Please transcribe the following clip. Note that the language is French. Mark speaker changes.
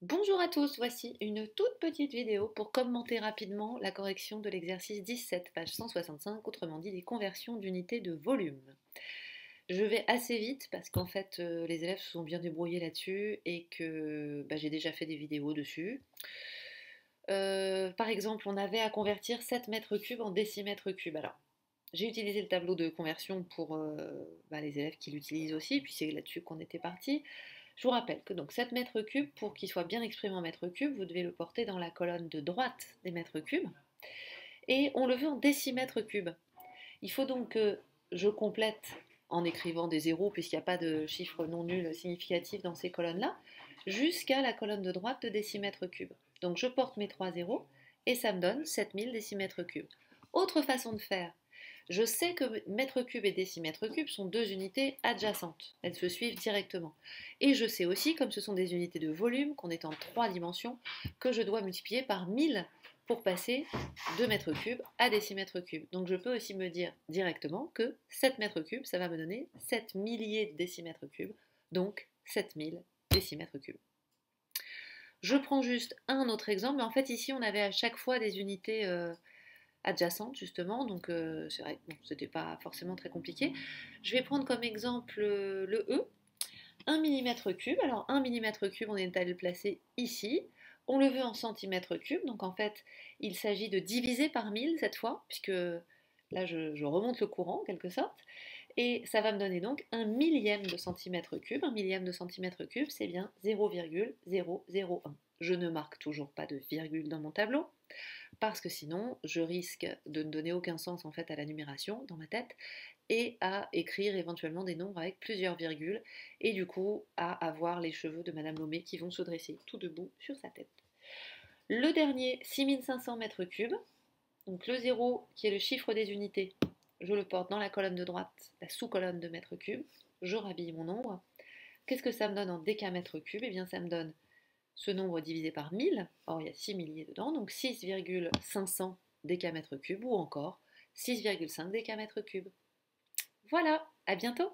Speaker 1: Bonjour à tous, voici une toute petite vidéo pour commenter rapidement la correction de l'exercice 17, page 165, autrement dit des conversions d'unités de volume. Je vais assez vite parce qu'en fait les élèves se sont bien débrouillés là-dessus et que j'ai déjà fait des vidéos dessus. Par exemple, on avait à convertir 7 mètres cubes en décimètres cubes. Alors, j'ai utilisé le tableau de conversion pour les élèves qui l'utilisent aussi, puis c'est là-dessus qu'on était parti. Je vous rappelle que donc 7 mètres cubes, pour qu'il soit bien exprimé en mètres cubes, vous devez le porter dans la colonne de droite des mètres cubes, et on le veut en décimètres cubes. Il faut donc que je complète en écrivant des zéros, puisqu'il n'y a pas de chiffre non nul significatif dans ces colonnes-là, jusqu'à la colonne de droite de décimètres cubes. Donc je porte mes 3 zéros, et ça me donne 7000 décimètres cubes. Autre façon de faire, je sais que mètre cube et décimètre cube sont deux unités adjacentes. Elles se suivent directement. Et je sais aussi, comme ce sont des unités de volume, qu'on est en 3 dimensions, que je dois multiplier par 1000 pour passer de mètres cubes à décimètres cubes. Donc je peux aussi me dire directement que 7 mètres cubes, ça va me donner 7 milliers de décimètres cubes, donc 7000 décimètres cubes. Je prends juste un autre exemple, mais en fait ici on avait à chaque fois des unités adjacentes justement, donc c'est vrai que bon, c'était pas forcément très compliqué. Je vais prendre comme exemple le E, 1 millimètre cube. Alors 1 millimètre cube, on est allé le placer ici. On le veut en centimètres cubes, donc en fait il s'agit de diviser par 1000 cette fois, puisque là je remonte le courant en quelque sorte. Et ça va me donner donc un millième de centimètre cube. Un millième de centimètre cube, c'est bien 0,001. Je ne marque toujours pas de virgule dans mon tableau, parce que sinon je risque de ne donner aucun sens en fait à la numération dans ma tête et à écrire éventuellement des nombres avec plusieurs virgules et du coup à avoir les cheveux de Madame Lomé qui vont se dresser tout debout sur sa tête. Le dernier, 6500 mètres cubes, donc le 0 qui est le chiffre des unités, je le porte dans la colonne de droite, la sous-colonne de mètres cubes, je rhabille mon nombre. Qu'est-ce que ça me donne en décamètres cubes? Eh bien ça me donne ce nombre divisé par 1000, or il y a 6 milliers dedans, donc 6,500 décamètres cubes ou encore 6,5 décamètres cubes. Voilà, à bientôt!